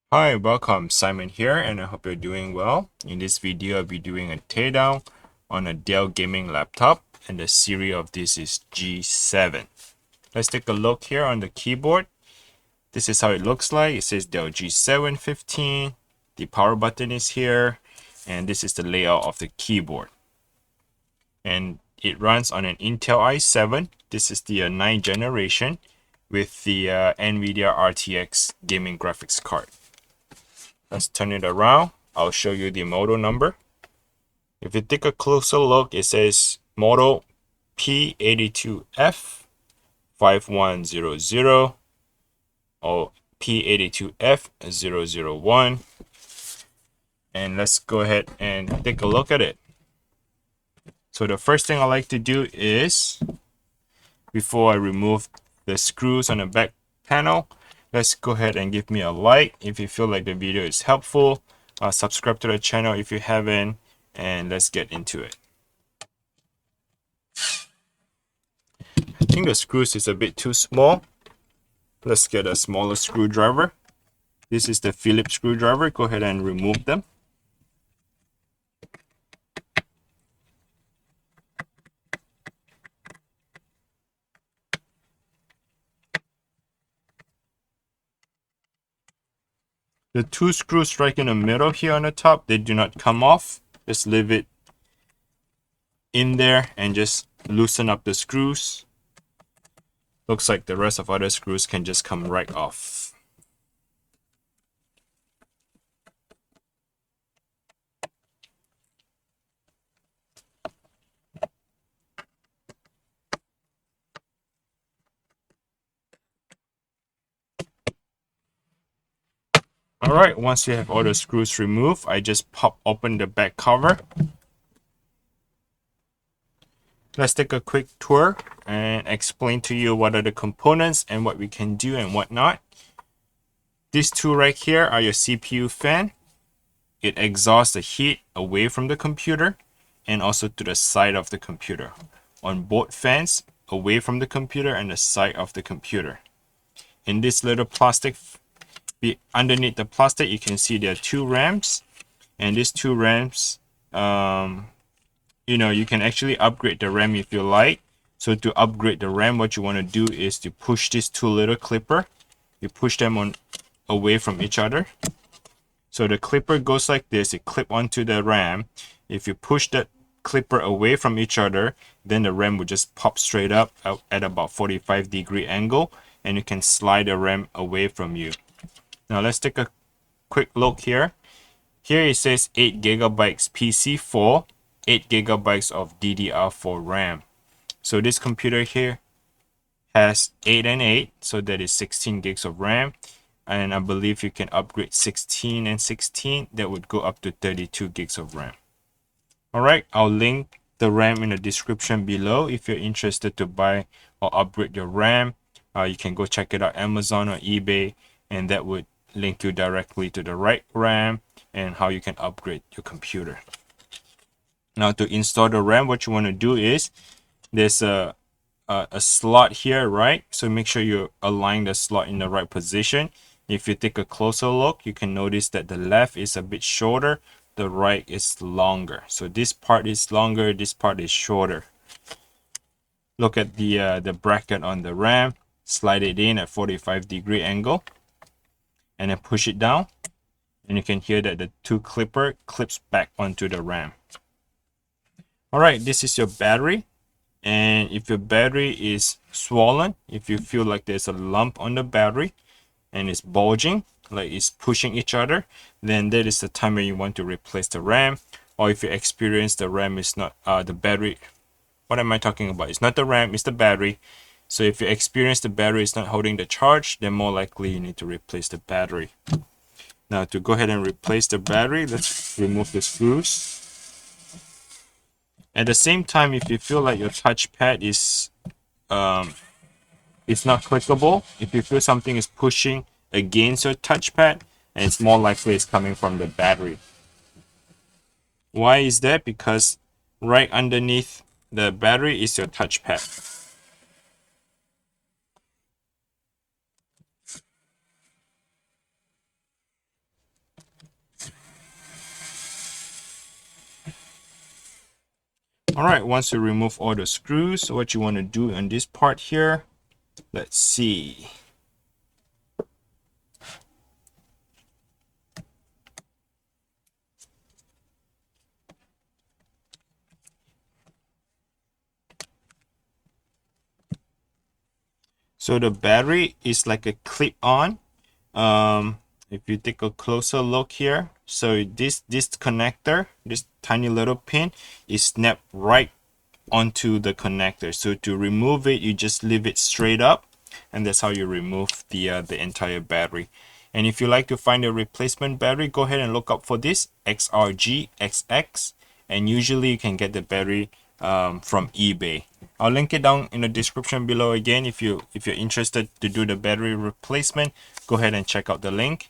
Hi, welcome. Simon here, and I hope you're doing well. In this video, I'll be doing a teardown on a Dell gaming laptop, and the series of this is G7. Let's take a look here on the keyboard. This is how it looks like. It says Dell G7 15. The power button is here, and this is the layout of the keyboard. And it runs on an Intel i7. This is the 9th generation with the NVIDIA RTX gaming graphics card. Let's turn it around. I'll show you the model number. If you take a closer look, it says model P82F 5100 or P82F 001. And let's go ahead and take a look at it. So the first thing I like to do is, before I remove the screws on the back panel, let's go ahead and give me a like if you feel like the video is helpful. Subscribe to the channel if you haven't, and let's get into it. I think the screws is a bit too small. Let's get a smaller screwdriver. This is the Phillips screwdriver. Go ahead and remove them. The two screws right in the middle here on the top, they do not come off. Just leave it in there and just loosen up the screws. Looks like the rest of other screws can just come right off. Alright, once you have all the screws removed, I just pop open the back cover. Let's take a quick tour and explain to you what are the components and what we can do and what not. These two right here are your CPU fan. It exhausts the heat away from the computer and also to the side of the computer. On both fans, away from the computer and the side of the computer. In this little plastic, underneath the plastic, you can see there are two RAMs. And these two RAMs, you can actually upgrade the RAM if you like. So to upgrade the RAM, what you want to do is to push these two little clipper. You push them on away from each other. So the clipper goes like this. It clip onto the RAM. If you push that clipper away from each other, then the RAM will just pop straight up at about 45-degree angle, and you can slide the RAM away from you. Now let's take a quick look here. Here it says 8 GB PC4, 8 GB of DDR4 RAM. So this computer here has 8 and 8, so that is 16 gigs of RAM. And I believe you can upgrade 16 and 16, that would go up to 32 gigs of RAM. Alright, I'll link the RAM in the description below. If you're interested to buy or upgrade your RAM, you can go check it out Amazon or eBay, and that would link you directly to the right RAM and how you can upgrade your computer. Now to install the RAM, what you want to do is, there's a slot here, right? So make sure you align the slot in the right position. If you take a closer look, you can notice that the left is a bit shorter, the right is longer. So this part is longer, this part is shorter. Look at the bracket on the RAM, slide it in at 45-degree angle, and then push it down. And you can hear that the two clipper clips back onto the RAM. Alright, this is your battery. And if your battery is swollen, if you feel like there's a lump on the battery and it's bulging, like it's pushing each other, then that is the time when you want to replace the RAM. Or if you experience the RAM is not the battery, what am I talking about? It's not the RAM, it's the battery. So if you experience the battery is not holding the charge, then more likely you need to replace the battery. Now to go ahead and replace the battery, let's remove the screws. At the same time, if you feel like your touchpad is it's not clickable, if you feel something is pushing against your touchpad, and it's more likely it's coming from the battery. Why is that? Because right underneath the battery is your touchpad. All right, once you remove all the screws, what you want to do on this part here, let's see. So the battery is like a clip-on. If you take a closer look here, so this connector, this tiny little pin, is snapped right onto the connector. So to remove it, you just leave it straight up, and that's how you remove the entire battery. And if you like to find a replacement battery, go ahead and look up for this XRGXX, and usually you can get the battery from eBay. I'll link it down in the description below again. If you're interested to do the battery replacement, go ahead and check out the link.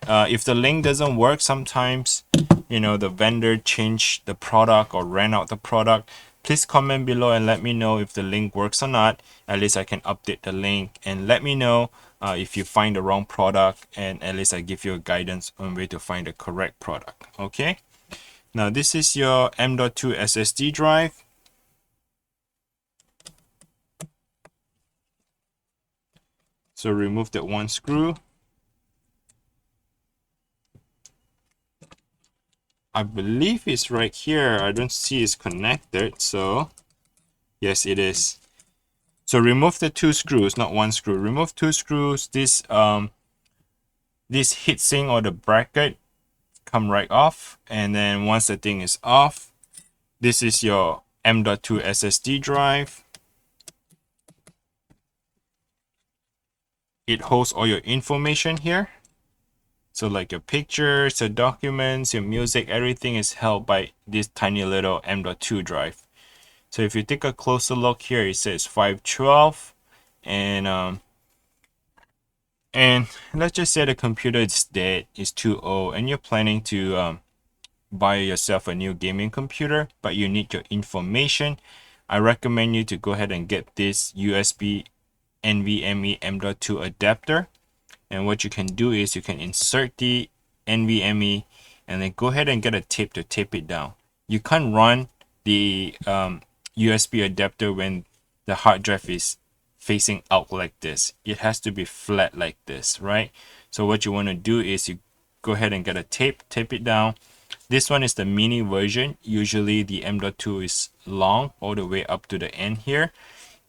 If the link doesn't work, sometimes the vendor changed the product or ran out the product. Please comment below and let me know if the link works or not. At least I can update the link, and let me know if you find the wrong product, and at least I give you a guidance on where to find the correct product. Okay, now this is your M.2 SSD drive. So remove that one screw. I believe it's right here. I don't see it's connected, so yes, it is. So remove the two screws, not one screw. Remove two screws. This heatsink or the bracket come right off, and then once the thing is off, this is your M.2 SSD drive. It holds all your information here. So like your pictures, your documents, your music, everything is held by this tiny little M.2 drive. So if you take a closer look here, it says 512, and let's just say the computer is dead, it's too old, and you're planning to buy yourself a new gaming computer, but you need your information. I recommend you to go ahead and get this USB NVMe M.2 adapter. And what you can do is you can insert the NVMe and then go ahead and get a tape to tape it down. You can't run the USB adapter when the hard drive is facing out like this. It has to be flat like this, right? So what you want to do is you go ahead and get a tape it down. This one is the mini version. Usually the M.2 is long all the way up to the end here,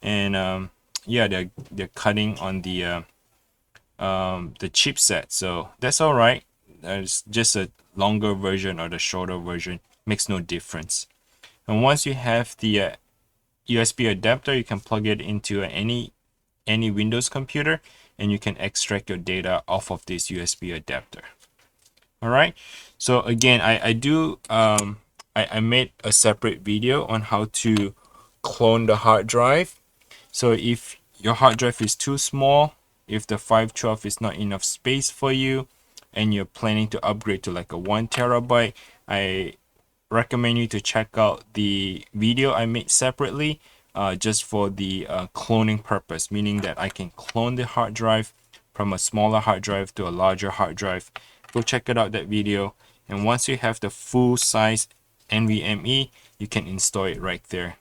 and yeah, they're cutting on the chipset, so that's all right. It's just a longer version or the shorter version, makes no difference. And once you have the USB adapter, you can plug it into any Windows computer, and you can extract your data off of this USB adapter. All right, so again, I made a separate video on how to clone the hard drive. So if your hard drive is too small, if the 512 is not enough space for you, and you're planning to upgrade to like a 1 terabyte, I recommend you to check out the video I made separately just for the cloning purpose, meaning that I can clone the hard drive from a smaller hard drive to a larger hard drive. Go check it out, that video. And once you have the full size NVMe, you can install it right there.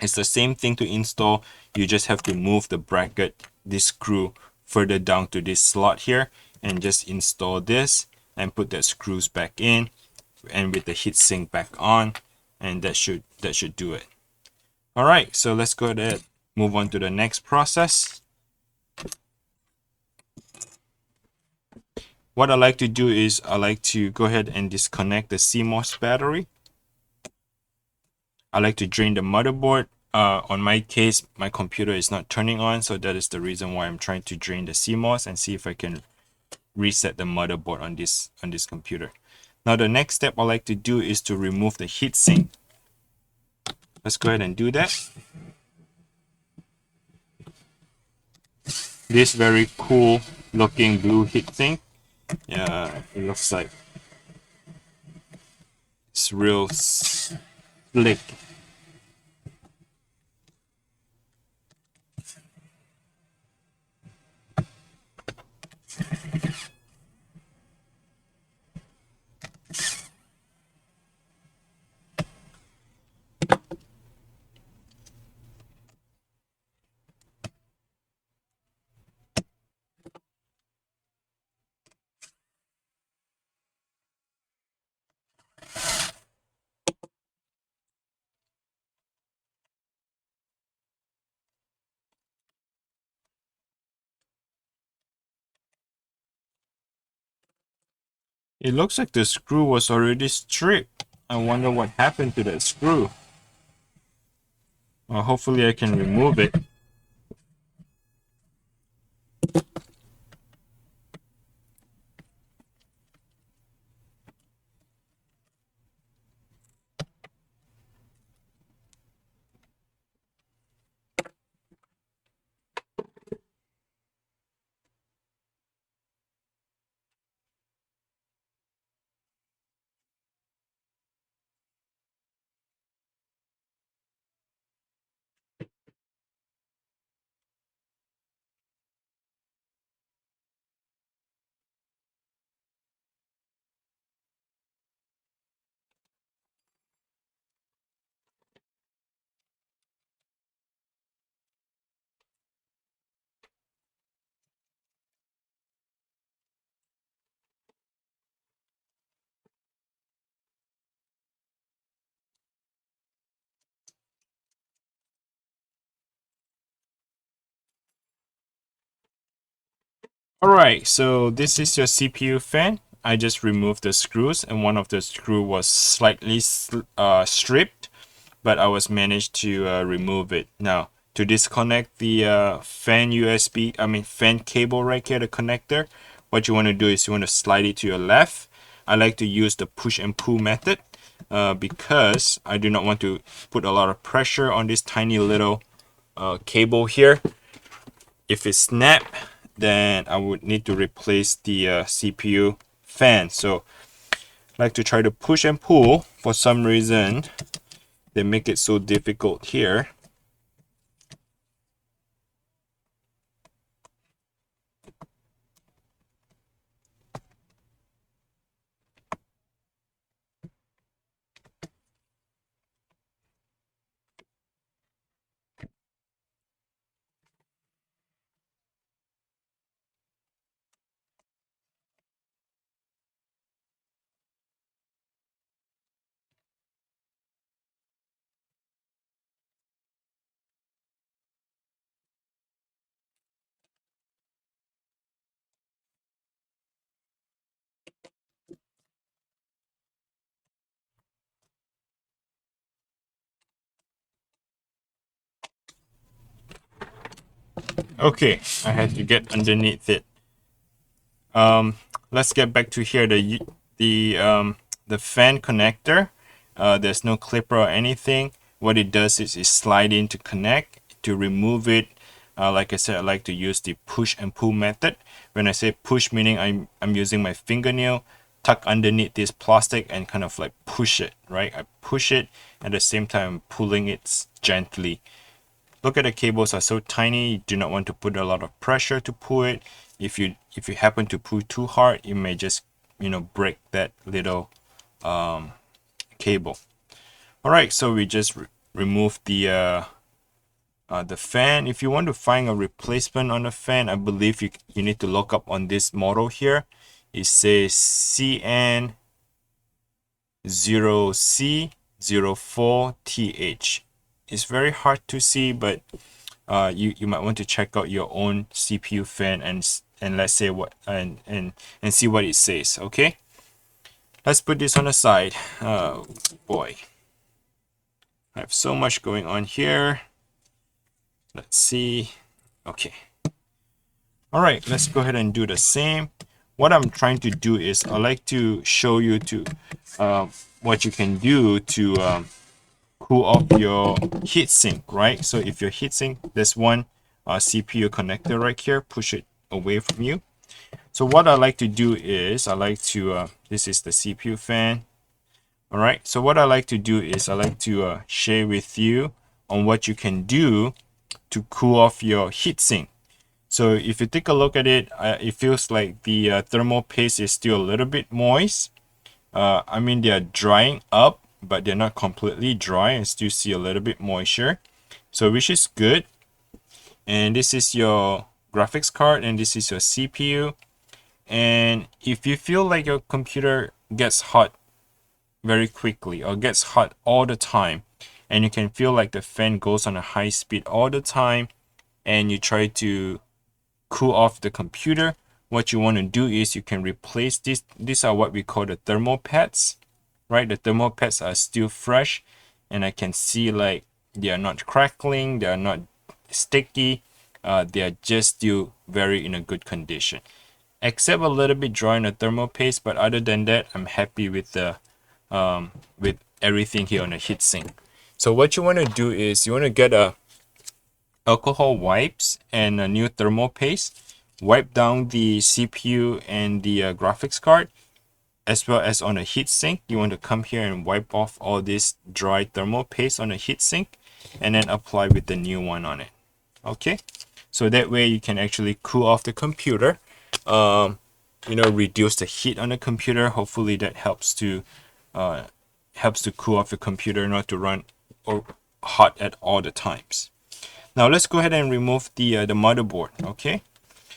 It's the same thing to install. You just have to move the bracket, this screw, further down to this slot here, and just install this and put the screws back in, and with the heatsink back on, and that should do it. All right, so let's go ahead and move on to the next process. What I like to do is I like to go ahead and disconnect the Cmos battery. I like to drain the motherboard. On my case, my computer is not turning on, so that is the reason why I'm trying to drain the Cmos and see if I can reset the motherboard on this computer. Now the next step I like to do is to remove the heatsink. Let's go ahead and do that. This very cool looking blue heatsink. Yeah, it looks like it's real slick. It looks like the screw was already stripped. I wonder what happened to that screw. Well, hopefully I can remove it. Alright, so this is your CPU fan. I just removed the screws, and one of the screw was slightly stripped, but I was managed to remove it. Now, to disconnect the fan cable right here, the connector, what you want to do is you want to slide it to your left. I like to use the push and pull method because I do not want to put a lot of pressure on this tiny little cable here. If it snaps, then I would need to replace the CPU fan. So I like to try to push and pull. For some reason, they make it so difficult here. Okay, I had to get underneath it. Let's get back to here. The fan connector. There's no clipper or anything. What it does is it slide in to connect. To remove it, like I said, I like to use the push and pull method. When I say push, meaning I'm using my fingernail tuck underneath this plastic and kind of like push it, right? I push it at the same time I'm pulling it gently. Look at the cables are so tiny, you do not want to put a lot of pressure to pull it. If you happen to pull too hard, you may just break that little cable. All right, so we just remove the fan. If you want to find a replacement on the fan, I believe you need to look up on this model here. It says CN0C04TH. It's very hard to see, but you might want to check out your own CPU fan and let's say what and see what it says. Okay, let's put this on the side. Oh boy, I have so much going on here. Let's see. Okay, all right, let's go ahead and do the same. What I'm trying to do is I like to show you to what you can do to cool off your heatsink, right? So if your heatsink, there's one CPU connector right here, push it away from you. So what I like to do is I like to this is the CPU fan. All right, so what I like to do is I like to share with you on what you can do to cool off your heatsink. So if you take a look at it, it feels like the thermal paste is still a little bit moist. I mean, they are drying up, but they're not completely dry and still see a little bit moisture. So which is good. And this is your graphics card and this is your CPU. And if you feel like your computer gets hot very quickly or gets hot all the time, and you can feel like the fan goes on a high speed all the time, and you try to cool off the computer, what you want to do is you can replace this. These are what we call the thermal pads, right? The thermal pads are still fresh, and I can see like they are not crackling, they are not sticky, they are just still very in a good condition, except a little bit dry in the thermal paste. But other than that, I'm happy with the with everything here on the heatsink. So what you want to do is you want to get a alcohol wipes and a new thermal paste, wipe down the CPU and the graphics card, as well as on the heatsink. You want to come here and wipe off all this dry thermal paste on the heatsink, and then apply with the new one on it. Okay, so that way you can actually cool off the computer, you know, reduce the heat on the computer. Hopefully that helps to cool off the computer, not to run or hot at all the times. Now let's go ahead and remove the motherboard. Okay,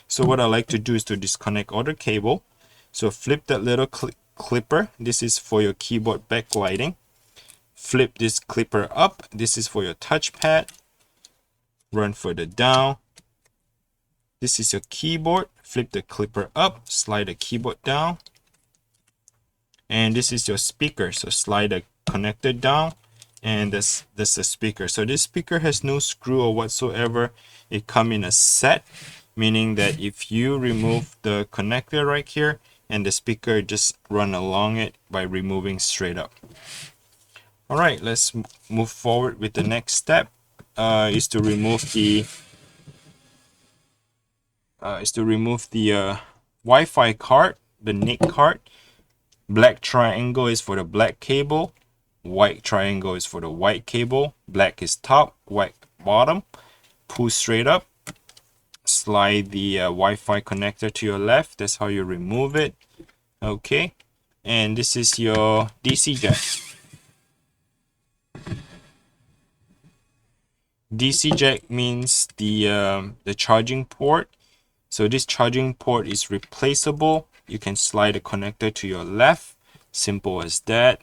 so what I like to do is to disconnect all the cable. So flip that little clipper. This is for your keyboard backlighting. Flip this clipper up. This is for your touchpad. Run further down. This is your keyboard. Flip the clipper up. Slide the keyboard down. And this is your speaker. So slide the connector down. And this is the speaker. So this speaker has no screw or whatsoever. It comes in a set, meaning that if you remove the connector right here, and the speaker just run along it by removing straight up. All right, let's move forward with the next step. Is to remove the Wi-Fi card, the NIC card. Black triangle is for the black cable. White triangle is for the white cable. Black is top, white bottom. Pull straight up. Slide the Wi-Fi connector to your left. That's how you remove it. Okay, and this is your DC jack. DC jack means the charging port. So this charging port is replaceable. You can slide the connector to your left. Simple as that.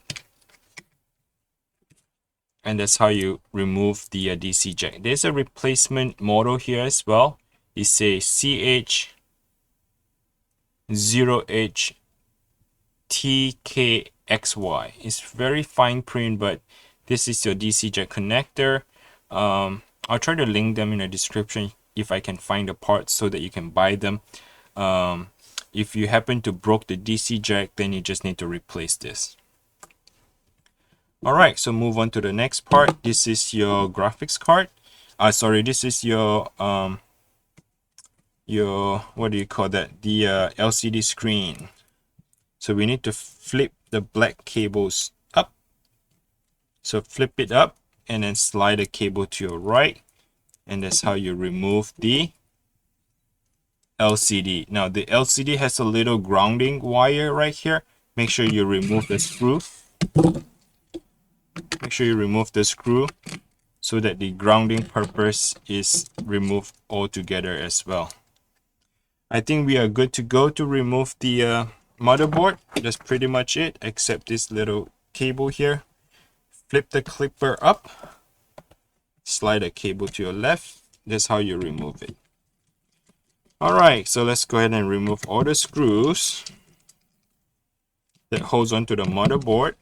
And that's how you remove the DC jack. There's a replacement model here as well. It's a CH0HTKXY. It's very fine print, but this is your DC jack connector. I'll try to link them in the description if I can find the parts so that you can buy them. If you happen to broke the DC jack, then you just need to replace this. All right, so move on to the next part. This is your graphics card. Sorry, this is your what do you call that? The LCD screen. So we need to flip the black cables up. So flip it up and then slide the cable to your right, and that's how you remove the LCD. Now the LCD has a little grounding wire right here. Make sure you remove the screw. Make sure you remove the screw so that the grounding purpose is removed altogether as well. I think we are good to go to remove the motherboard. That's pretty much it, except this little cable here. Flip the clipper up, slide the cable to your left. That's how you remove it. All right, so let's go ahead and remove all the screws that holds onto the motherboard.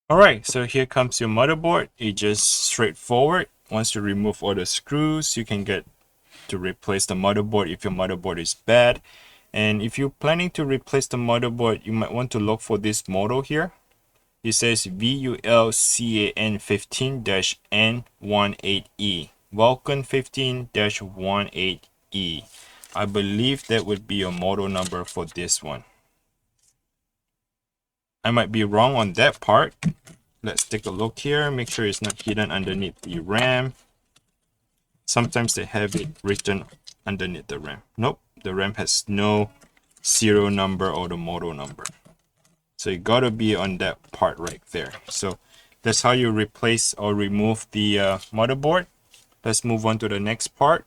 All right, so here comes your motherboard. It's just straightforward. Once you remove all the screws, you can get to replace the motherboard if your motherboard is bad. And if you're planning to replace the motherboard, you might want to look for this model here. It says VULCAN15-N18E. Vulcan 15-18E. I believe that would be a model number for this one. I might be wrong on that part. Let's take a look here. Make sure it's not hidden underneath the RAM. Sometimes they have it written underneath the RAM. Nope, the RAM has no serial number or the model number. So it gotta be on that part right there. So that's how you replace or remove the motherboard. Let's move on to the next part.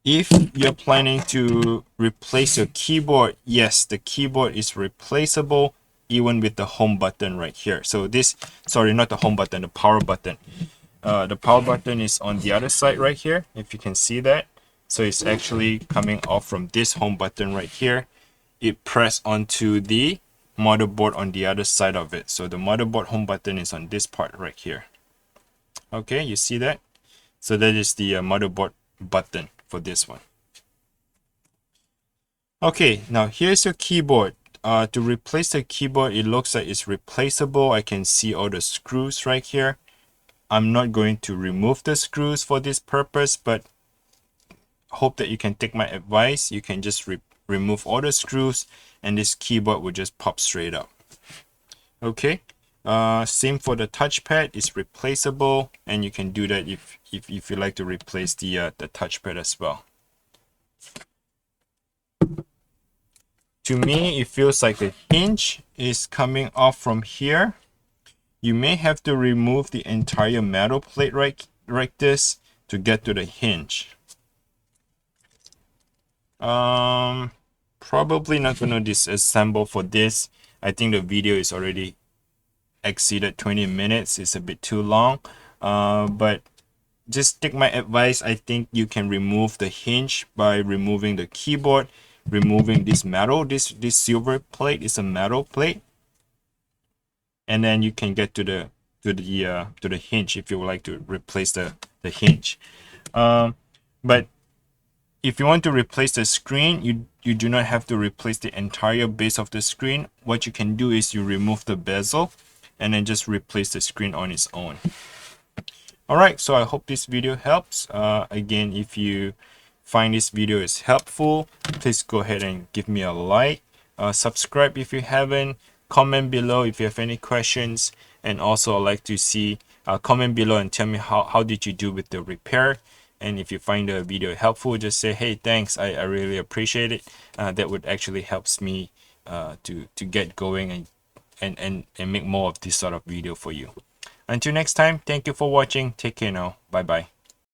If you're planning to replace your keyboard, yes, the keyboard is replaceable even with the home button right here. So this, sorry, not the home button, the power button. The power button is on the other side right here, if you can see that. So it's actually coming off from this home button right here. It pressed onto the motherboard on the other side of it. So the motherboard home button is on this part right here. Okay, you see that? So that is the motherboard button for this one. Okay, now here's your keyboard. To replace the keyboard, it looks like it's replaceable. I can see all the screws right here. I'm not going to remove the screws for this purpose, but hope that you can take my advice. You can just remove all the screws and this keyboard will just pop straight up. Okay, same for the touchpad. It's replaceable, and you can do that if you like to replace the touchpad as well. To me, it feels like the hinge is coming off from here. You may have to remove the entire metal plate like this to get to the hinge. Probably not going to disassemble for this. I think the video is already exceeded 20 minutes. It's a bit too long. But just take my advice. I think you can remove the hinge by removing the keyboard, removing this metal. This silver plate is a metal plate, and then you can get to the hinge if you would like to replace the hinge. But if you want to replace the screen, you do not have to replace the entire base of the screen. What you can do is you remove the bezel and then just replace the screen on its own. Alright, so I hope this video helps. Again, if you find this video is helpful, please go ahead and give me a like. Subscribe if you haven't. Comment below if you have any questions. And also I'd like to see, comment below and tell me how did you do with the repair. And if you find the video helpful, just say, hey, thanks, I really appreciate it. That would actually helps me to get going and make more of this sort of video for you. Until next time, thank you for watching. Take care now. Bye bye.